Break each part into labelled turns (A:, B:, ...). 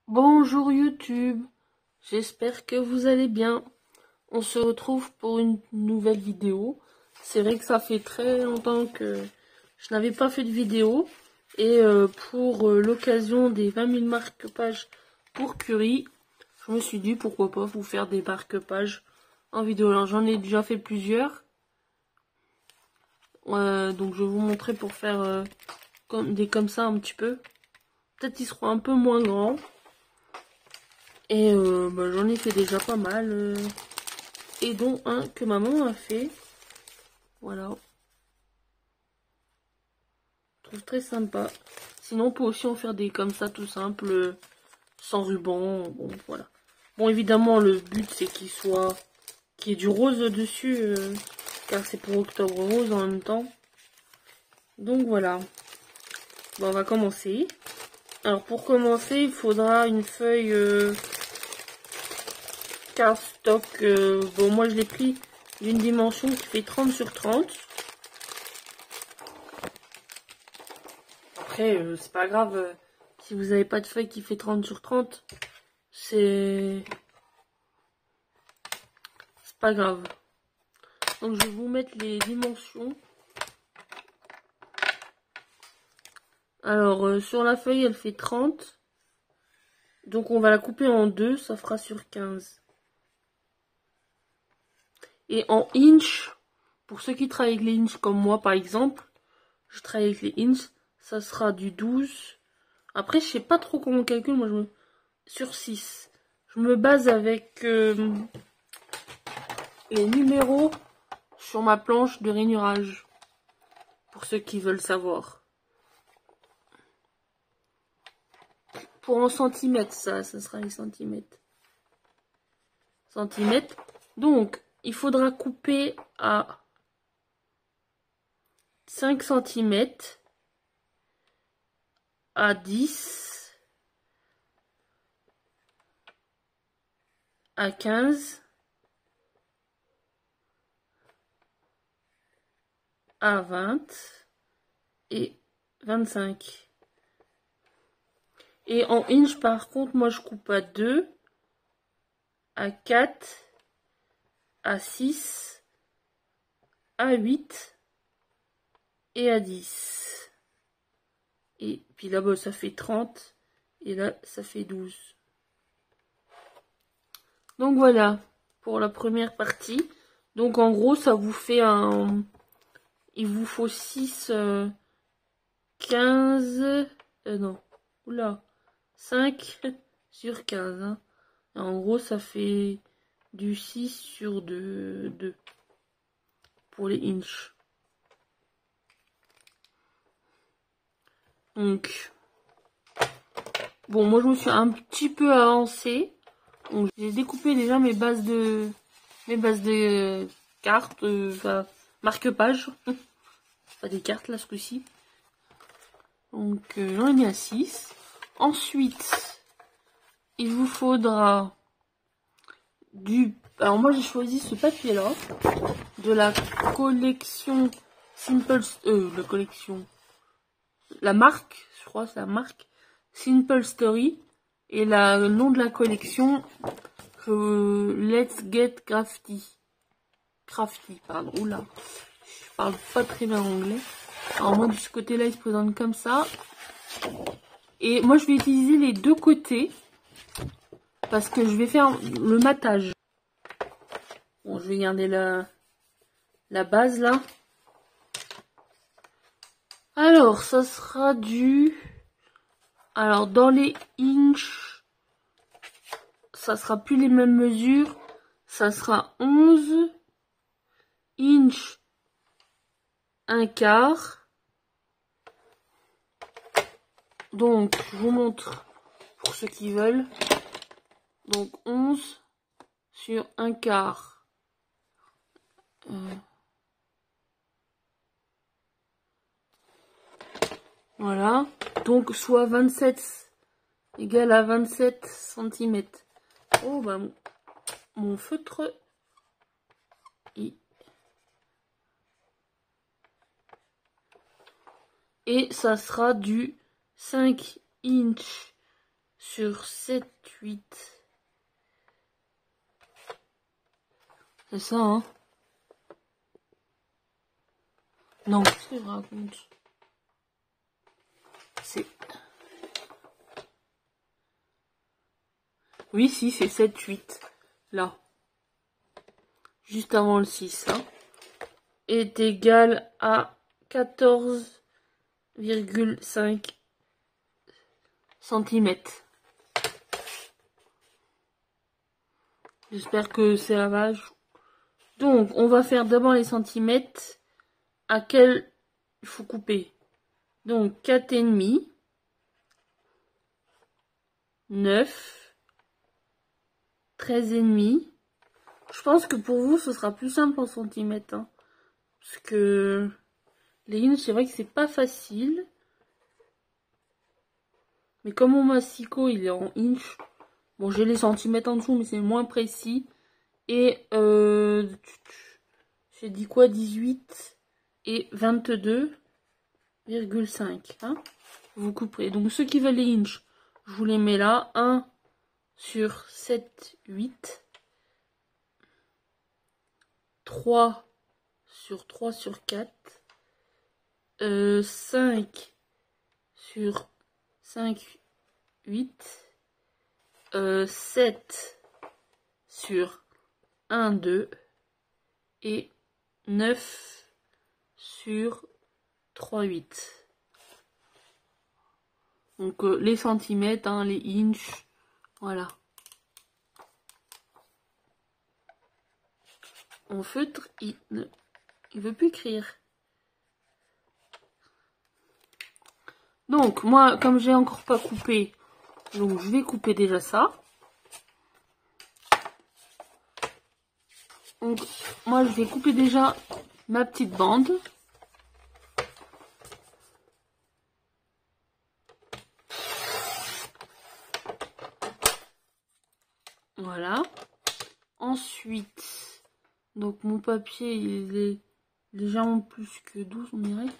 A: Bonjour YouTube, j'espère que vous allez bien. On se retrouve pour une nouvelle vidéo. C'est vrai que ça fait très longtemps que je n'avais pas fait de vidéo. Et pour l'occasion des 20 000 marque-pages pour Curie, je me suis dit pourquoi pas vous faire des marque-pages en vidéo. Alors j'en ai déjà fait plusieurs. Donc je vais vous montrer pour faire comme ça un petit peu. Peut-être ils seront un peu moins grands. Et j'en ai fait déjà pas mal. Et dont un que maman a fait. Voilà. Je trouve très sympa. Sinon, on peut aussi en faire des comme ça, tout simple, sans ruban. Bon, voilà. Bon, évidemment, le but, c'est qu'il y ait du rose dessus, car c'est pour Octobre Rose en même temps. Donc, voilà. Bon, on va commencer. Alors, pour commencer, il faudra une feuille cardstock. Bon, moi, je l'ai pris d'une dimension qui fait 30 sur 30. Après, c'est pas grave si vous n'avez pas de feuille qui fait 30 sur 30. C'est pas grave. Donc, je vais vous mettre les dimensions. Alors, sur la feuille, elle fait 30. Donc, on va la couper en deux. Ça fera sur 15. Et en inch, pour ceux qui travaillent avec les inch comme moi, par exemple, je travaille avec les inch, ça sera du 12. Après, je sais pas trop comment on calcule. Moi, sur 6. Je me base avec les numéros sur ma planche de rainurage. Pour ceux qui veulent savoir. Pour en centimètres, ça sera les centimètres. Donc, il faudra couper à 5 centimètres, à 10, à 15, à 20 et 25. Et en inch, par contre, moi je coupe à 2, à 4, à 6, à 8 et à 10. Et puis là-bas, ça fait 30 et là, ça fait 12. Donc voilà, pour la première partie. Donc en gros, ça vous fait un... Il vous faut 6, 15... non, oula, 5 sur 15. Hein. En gros, ça fait du 6 sur 2 pour les inches. Donc, bon, moi je me suis un petit peu avancée. Donc, j'ai découpé déjà mes bases de cartes, enfin, marque-pages. Pas des cartes là ce coup-ci. Donc j'en ai mis à 6. Ensuite, il vous faudra du... Alors moi j'ai choisi ce papier là. De la collection Simple... la collection... La marque, je crois c'est la marque. Simple Story. Et le nom de la collection... Let's Get Crafty. Crafty, pardon. Oula. Je parle pas très bien anglais. Alors moi de ce côté là il se présente comme ça. Et moi je vais utiliser les deux côtés. Parce que je vais faire le matage. Bon je vais garder la base là. Alors ça sera du... Alors dans les inches. Ça sera plus les mêmes mesures. Ça sera 11 inches 1/4. Donc, je vous montre pour ceux qui veulent. Donc, 11 sur 1/4. Voilà. Donc, soit 27 égale à 27 cm. Oh, bah, mon feutre. Et ça sera du 5 inches sur 7, 8. C'est ça, hein? Non, qu'est-ce que je raconte? C'est... Oui, si, c'est 7, 8. Là. Juste avant le 6, hein. Est égal à 14,5 cm. J'espère que c'est la vache. Donc, on va faire d'abord les centimètres à quel il faut couper. Donc, 4,5, 9, 13,5. Je pense que pour vous, ce sera plus simple en centimètres. Hein, parce que les inches, c'est vrai que c'est pas facile. Mais comme mon massicot, il est en inch. Bon, j'ai les centimètres en dessous, mais c'est moins précis. Et j'ai dit quoi, 18 et 22,5. Hein, vous couperez. Donc ceux qui veulent les inches, je vous les mets là. 1 sur 7, 8. 3 sur 3 sur 4. 5 sur 5, 8. 7 sur 1, 2. Et 9 sur 3, 8. Donc les centimètres, hein, les inches, voilà. Mon feutre, il veut plus écrire. Donc moi, comme j'ai encore pas coupé, donc je vais couper déjà ça. Donc moi, je vais couper déjà ma petite bande. Voilà. Ensuite, donc mon papier, il est légèrement plus que 12, on dirait.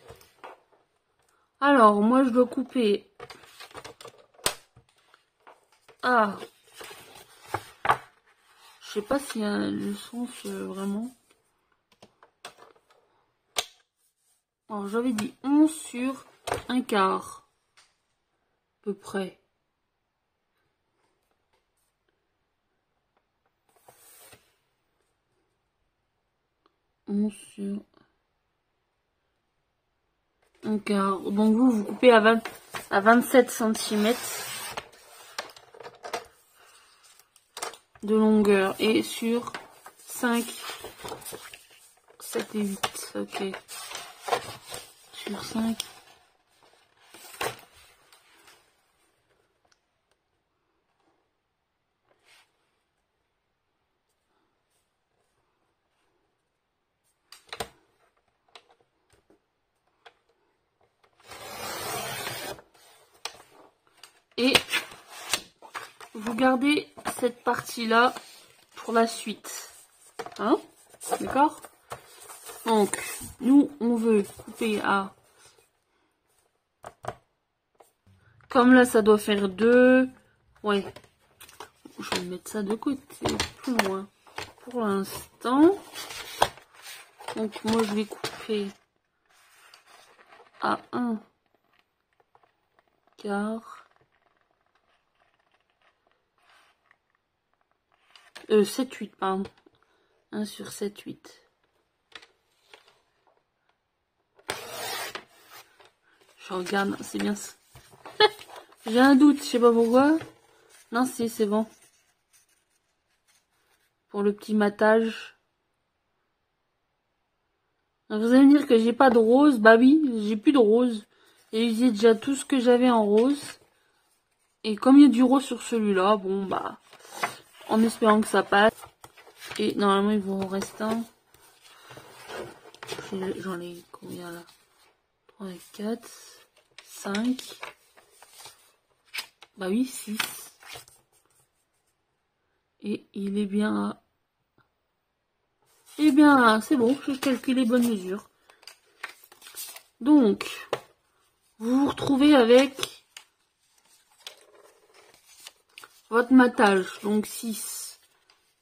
A: Alors, moi, je dois couper. Ah. Je sais pas s'il y a le sens vraiment. Alors, j'avais dit 11 sur 1/4. À peu près. Sur 1/4. Donc vous coupez à 27 cm de longueur et sur 5, 7 et 8. Ok. Sur 5. Et vous gardez cette partie-là pour la suite. Hein? D'accord? Donc, nous, on veut couper à... Comme là, ça doit faire 2. Ouais. Je vais mettre ça de côté, plus loin. Pour l'instant. Donc, moi, je vais couper à 1/4. 7, 8, pardon. 1 sur 7, 8. Je regarde, c'est bien ça. J'ai un doute, je sais pas pourquoi. Non, si, c'est bon. Pour le petit matage. Alors, vous allez me dire que j'ai pas de rose. Bah oui, j'ai plus de rose. J'ai utilisé déjà tout ce que j'avais en rose. Et comme il y a du rose sur celui-là, bon bah, en espérant que ça passe. Et normalement, il vous en reste un. J'en ai combien là? 3, 4, 5. Bah oui, 6. Et il est bien à... Eh bien, c'est bon, je calcule les bonnes mesures. Donc, vous vous retrouvez avec votre matage, donc 6.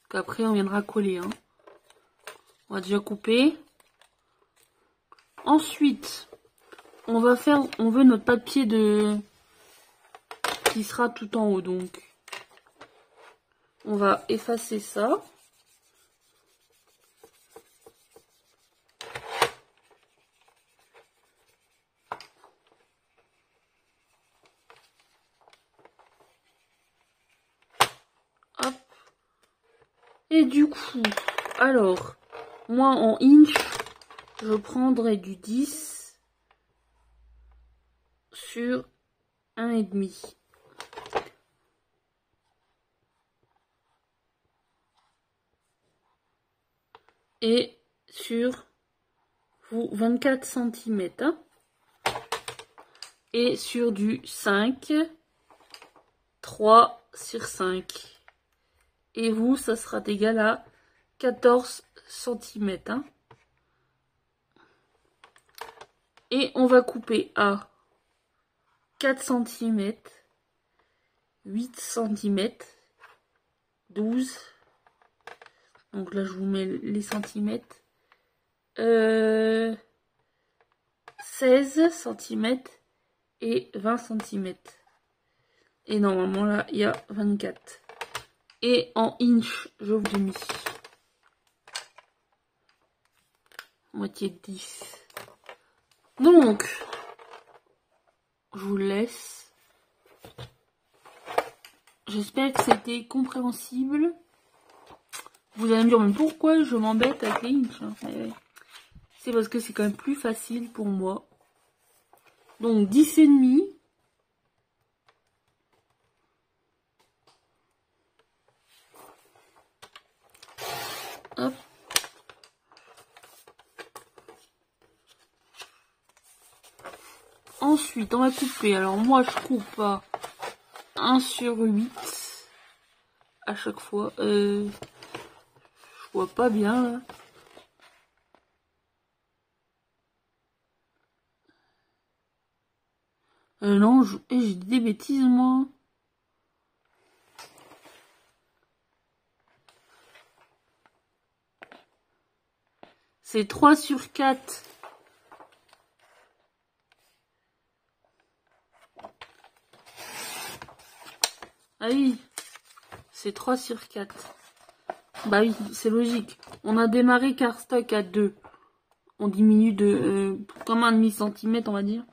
A: Qu'après on viendra coller. Hein. On va déjà couper. Ensuite, on veut notre papier qui sera tout en haut, donc on va effacer ça. Hop. Et du coup, alors, moi en inch, je prendrai du 10 sur 1,5. Et sur 24 cm. Hein, et sur du 5, 3 sur 5. Et vous, ça sera égal à 14 cm. Hein. Et on va couper à 4 cm, 8 cm, 12. Donc là, je vous mets les centimètres. 16 cm et 20 cm. Et normalement, là, il y a 24. Et en inch, je vous ai mis moitié de 10. Donc, je vous laisse. J'espère que c'était compréhensible. Vous allez me dire, mais pourquoi je m'embête avec les inches, hein. C'est parce que c'est quand même plus facile pour moi. Donc, 10,5. Hop. Ensuite, on va couper. Alors, moi, je coupe à 1 sur 8 à chaque fois. Je vois pas bien, là. Non, j'ai dit des bêtises, moi. C'est 3 sur 4. Ah oui, c'est 3 sur 4. Bah oui, c'est logique. On a démarré cardstock à 2. On diminue de comme un demi-centimètre, on va dire.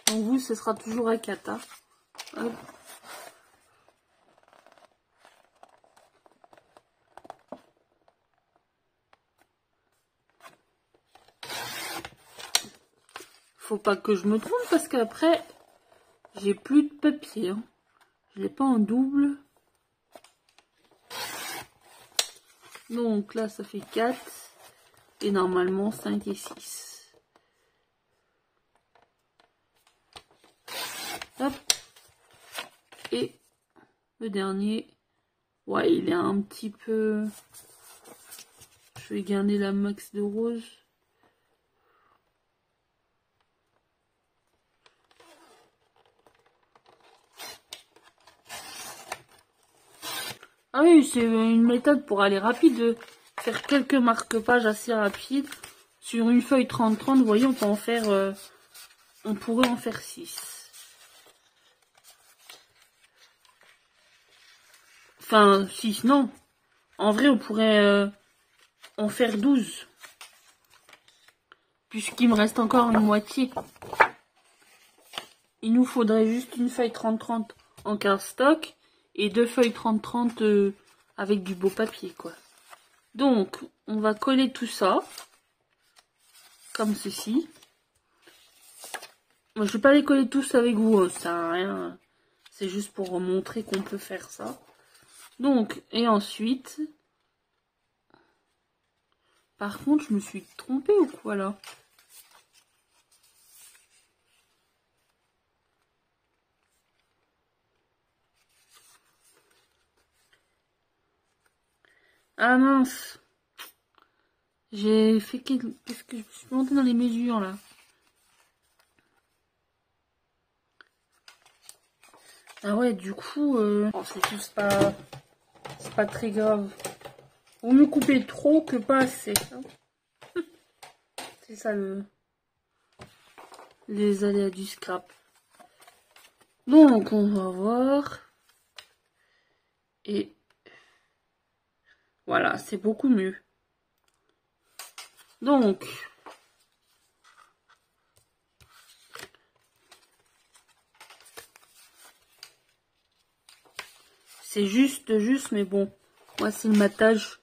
A: Donc vous, ce sera toujours à 4. Hein. Hop. Faut pas que je me trompe parce qu'après, j'ai plus de papier. Hein. Je l'ai pas en double. Donc là, ça fait 4. Et normalement, 5 et 6. Hop. Et le dernier. Ouais, il est un petit peu... Je vais garder la max de rose. Ah oui, c'est une méthode pour aller rapide. Faire quelques marque-pages assez rapides. Sur une feuille 30-30, vous voyez, on peut en faire... on pourrait en faire 6. Enfin, 6, non. En vrai, on pourrait en faire 12. Puisqu'il me reste encore une moitié. Il nous faudrait juste une feuille 30-30 en cardstock et 2 feuilles 30-30 avec du beau papier, quoi. Donc, on va coller tout ça. Comme ceci. Moi, je vais pas les coller tous avec vous, ça sert à rien. C'est juste pour montrer qu'on peut faire ça. Donc, et ensuite... Par contre, je me suis trompée ou quoi, là? Ah mince! J'ai fait... Qu'est-ce que je me suis planté dans les mesures, là? Ah ouais, du coup, bon, c'est juste pas... C'est pas très grave. Vaut mieux couper trop que pas assez. Hein. C'est ça les aléas du scrap. Donc, on va voir. Et voilà, c'est beaucoup mieux. Donc, c'est juste, mais bon. Moi, c'est le matage.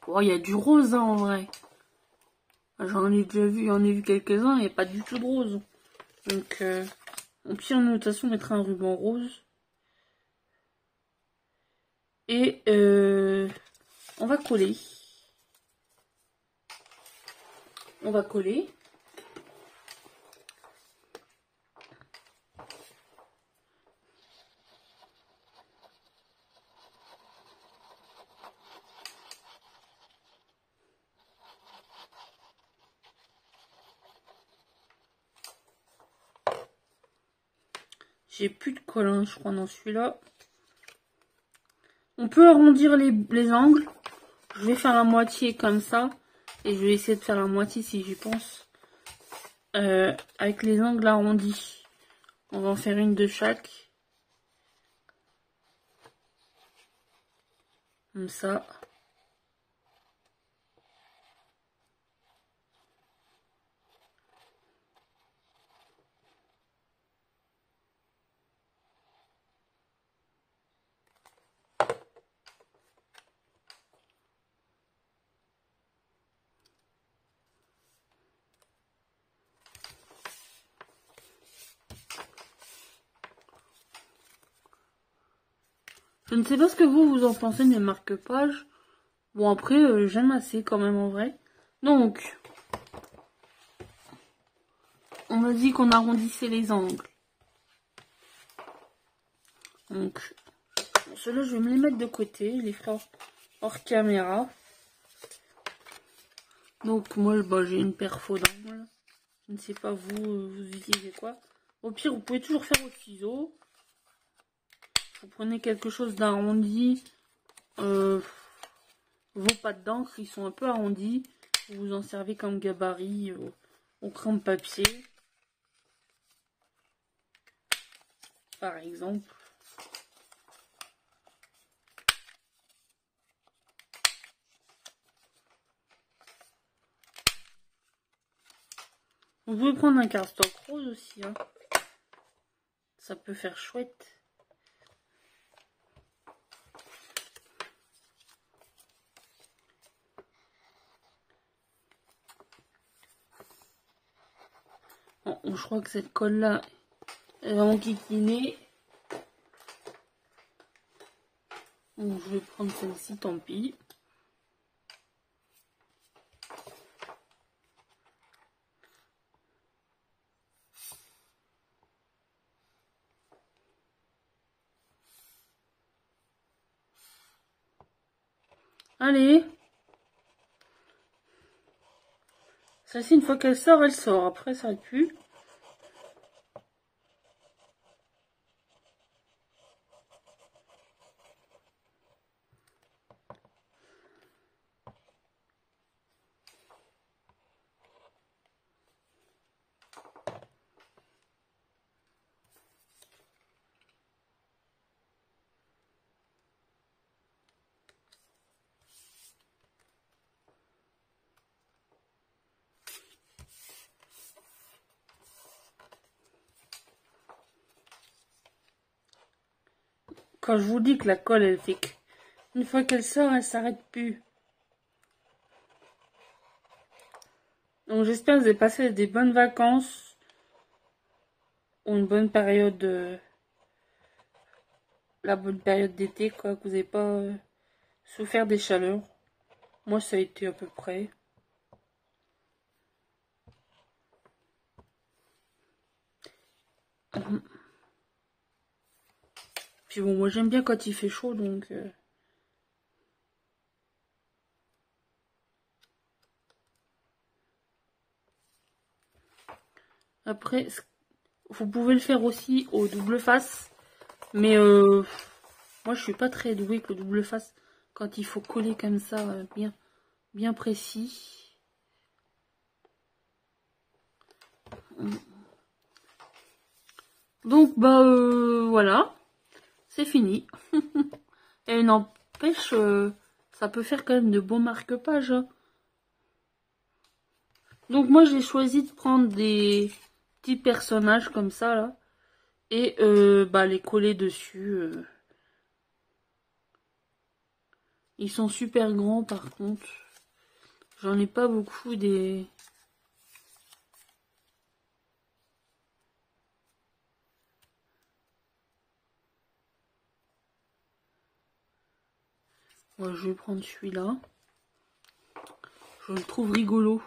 A: Oh, il y a du rose, hein, en vrai. J'en ai déjà vu, j'en ai vu quelques-uns, il n'y a pas du tout de rose. Donc, au pire, nous, de toute façon, on mettra un ruban rose. Et, on va coller. On va coller. J'ai plus de colle, hein, je crois, dans celui-là. On peut arrondir les angles. Je vais faire la moitié comme ça. Et je vais essayer de faire la moitié si j'y pense. Avec les angles arrondis. On va en faire une de chaque. Comme ça. Je ne sais pas ce que vous en pensez des marque-pages. Bon, après, j'aime assez quand même en vrai. Donc, on a dit qu'on arrondissait les angles. Donc, ceux-là, je vais me les mettre de côté, les faire hors caméra. Donc, moi, bah, j'ai une perfo d'angle. Je ne sais pas, vous utilisez quoi. Au pire, vous pouvez toujours faire au ciseau. Vous prenez quelque chose d'arrondi. Vos pattes d'encre, ils sont un peu arrondis. Vous vous en servez comme gabarit au crayon de papier. Par exemple. Vous pouvez prendre un cardstock rose aussi. Hein. Ça peut faire chouette. Bon, je crois que cette colle-là est vraiment kikinée. Donc, je vais prendre celle-ci, tant pis. Allez. Celle-ci, une fois qu'elle sort, elle sort. Après, ça pue. Quand je vous dis que la colle, elle fait que... Une fois qu'elle sort, elle s'arrête plus. Donc j'espère que vous avez passé des bonnes vacances. Ou une bonne période... la bonne période d'été, quoi. Que vous n'avez pas souffert des chaleurs. Moi, ça a été à peu près. Puis bon, moi j'aime bien quand il fait chaud, donc... Après, Vous pouvez le faire aussi au double face. Mais moi, je suis pas très douée avec le double face. Quand il faut coller comme ça, bien précis. Donc, voilà. C'est fini. Et n'empêche, ça peut faire quand même de bons marque-pages. Hein. Donc, moi, j'ai choisi de prendre des petits personnages comme ça, là. Et les coller dessus. Ils sont super grands, par contre. J'en ai pas beaucoup des... Ouais, je vais prendre celui-là. Je le trouve rigolo.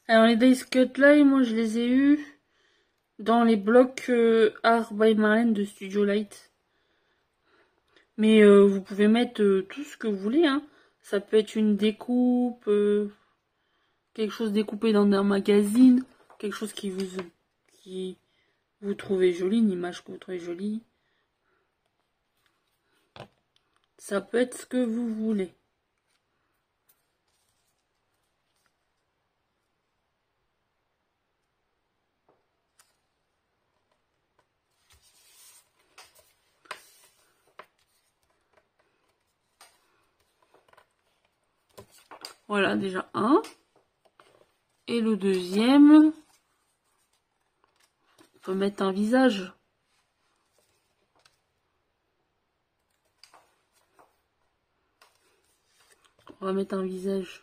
A: Alors les Dice Cut là, moi je les ai eus dans les blocs Art by Marlène de Studio Light. Mais vous pouvez mettre tout ce que vous voulez. Hein. Ça peut être une découpe, quelque chose découpé dans un magazine, quelque chose qui vous trouvez joli, une image que vous trouvez jolie. Ça peut être ce que vous voulez. Voilà, déjà un. Et le deuxième, on peut mettre un visage. On va mettre un visage.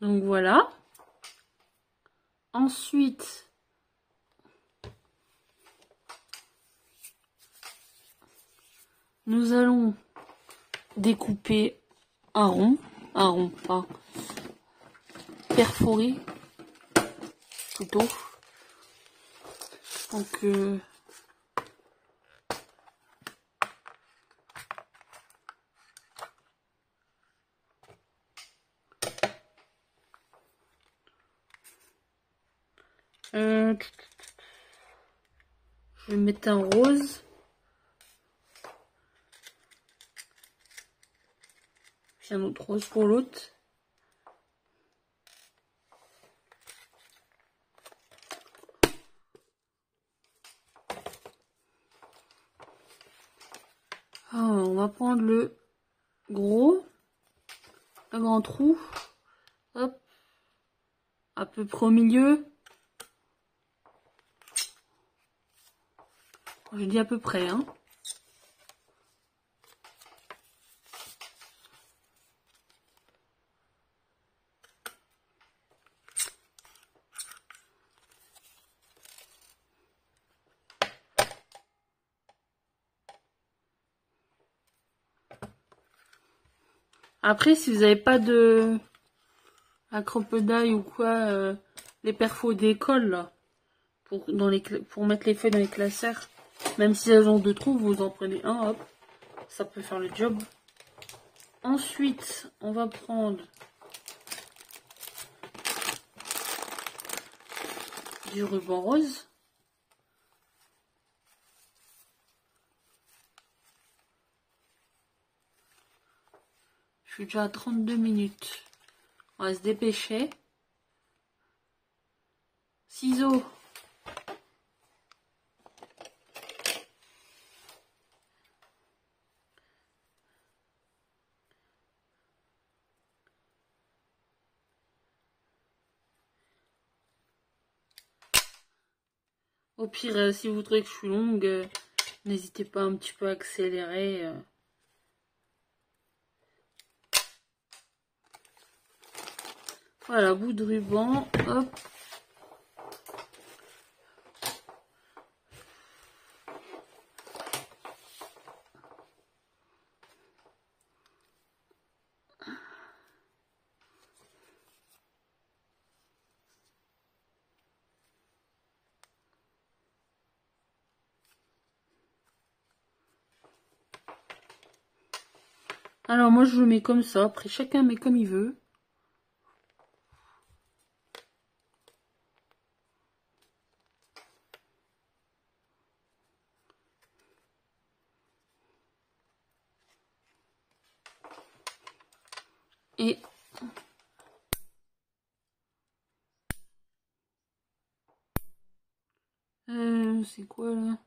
A: Donc voilà. Ensuite, nous allons découper un rond pas perforé plutôt. Donc je vais mettre un rose. Puis un autre rose pour l'autre. On va prendre le grand trou. Hop. À peu près au milieu. Je dis à peu près, hein. Après, si vous n'avez pas de accropedaille ou quoi, les perfos d'école là, pour mettre les feuilles dans les classeurs, même si elles ont deux trous, vous en prenez un, hop, ça peut faire le job. Ensuite, on va prendre du ruban rose. Je suis déjà à 32 minutes. On va se dépêcher. Ciseaux. Au pire, si vous trouvez que je suis longue, n'hésitez pas un petit peu à accélérer. Voilà, bout de ruban, hop. Alors moi je le mets comme ça, après chacun met comme il veut. Et c'est quoi là?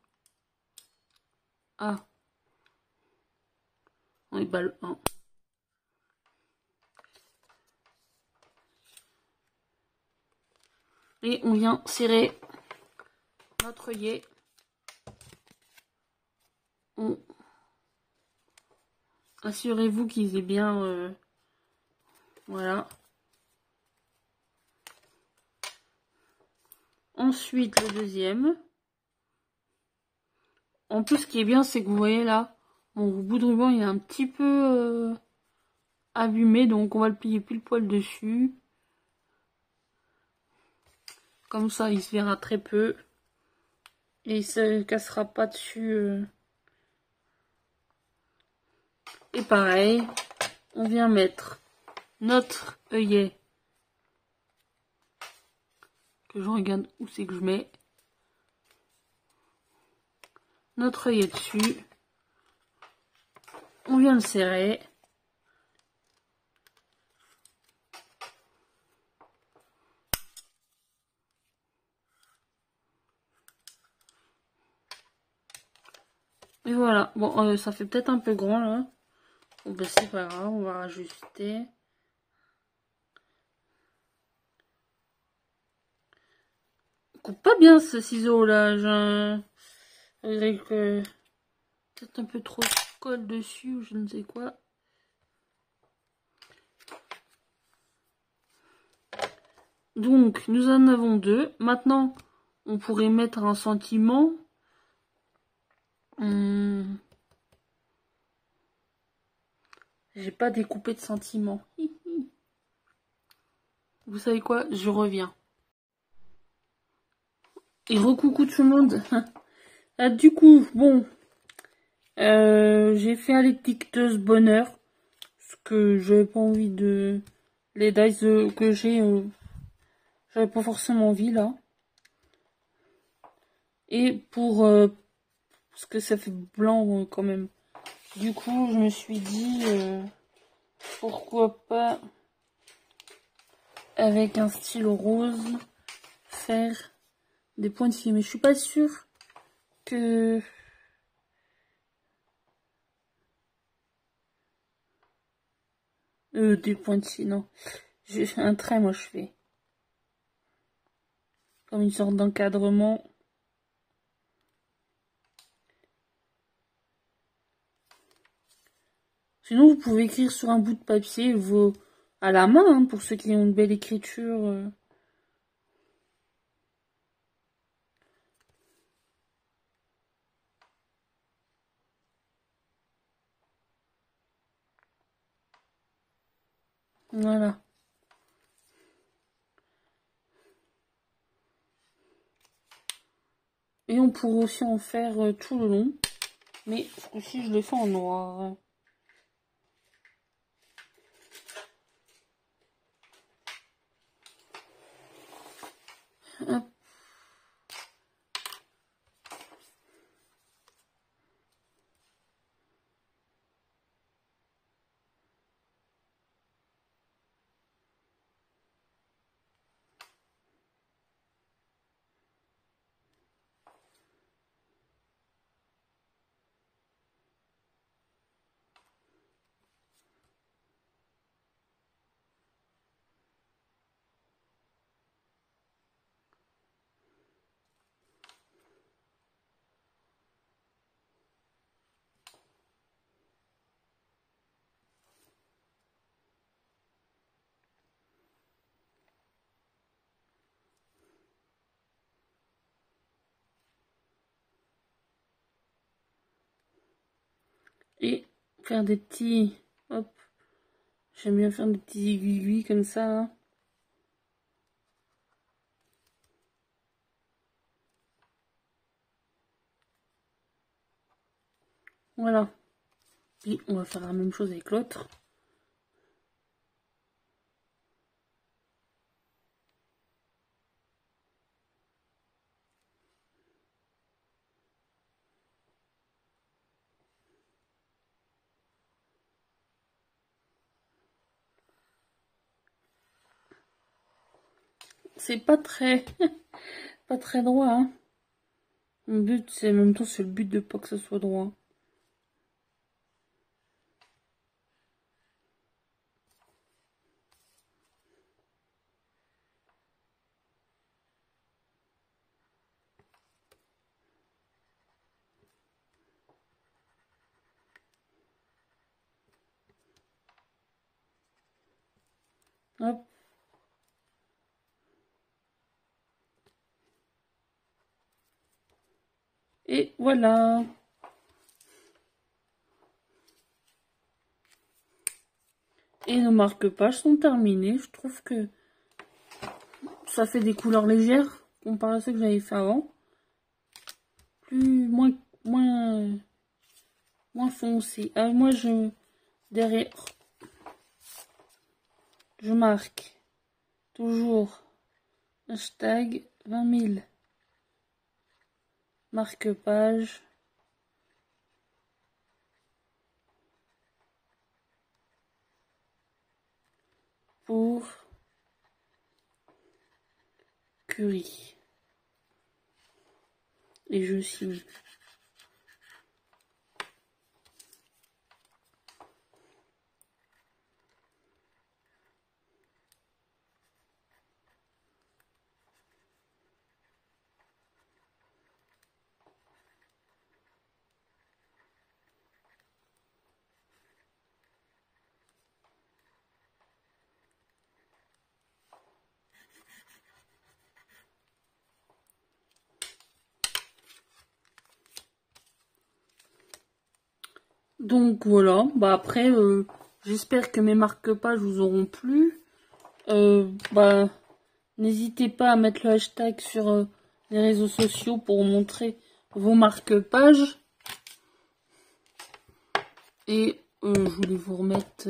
A: Ah. On est balle 1. Et on vient serrer notre œillet. Assurez-vous qu'ils aient bien... voilà. Ensuite, le deuxième. En plus, ce qui est bien, c'est que vous voyez là, mon bout de ruban, il est un petit peu abîmé. Donc, on va le plier pile poil dessus. Comme ça, il se verra très peu. Et il se cassera pas dessus. Et pareil, on vient mettre notre œillet. Que je regarde où c'est que je mets. Notre œillet dessus. On vient le serrer. Et voilà. Bon, ça fait peut-être un peu grand là. Bon, ben, c'est pas grave, on va rajuster. On coupe pas bien ce ciseau là. Je dirais que peut-être un peu trop de colle dessus ou je ne sais quoi. Donc, nous en avons deux. Maintenant, on pourrait mettre un sentiment. J'ai pas découpé de sentiment. Vous savez quoi? Je reviens. Et recoucou tout le monde. Ah, du coup, bon. J'ai fait à l'étiqueteuse bonheur. Parce que j'avais pas envie de... Les dice que j'ai... j'avais pas forcément envie là. Et pour... parce que ça fait blanc quand même. Du coup, je me suis dit... pourquoi pas... avec un stylo rose... faire des pointillés. Mais je suis pas sûre que... des pointillés, non. J'ai un trait, moi, je fais. Comme une sorte d'encadrement. Sinon, vous pouvez écrire sur un bout de papier à la main, hein, pour ceux qui ont une belle écriture. Voilà. Et on pourrait aussi en faire tout le long. Mais aussi, je le fais en noir. Hop. Et faire des petits... Hop. J'aime bien faire des petits aiguilles comme ça. Hein. Voilà. Puis on va faire la même chose avec l'autre. C'est pas très pas très droit. Hein. Mon but, c'est en même temps, c'est le but de pas que ce soit droit. Hop. Et voilà. Et nos marque-pages sont terminés. Je trouve que ça fait des couleurs légères comparé à ce que j'avais fait avant. Moins foncé. Moi, derrière, je marque toujours hashtag 20 000 marque-page. Pour Curie. Et je signe. Donc voilà, bah après, j'espère que mes marque-pages vous auront plu. Bah, n'hésitez pas à mettre le hashtag sur les réseaux sociaux pour montrer vos marque-pages. Et je voulais vous remettre...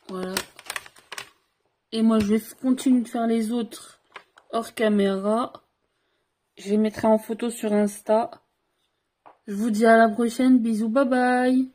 A: voilà. Et moi, je vais continuer de faire les autres hors caméra. Je les mettrai en photo sur Insta. Je vous dis à la prochaine. Bisous, bye bye.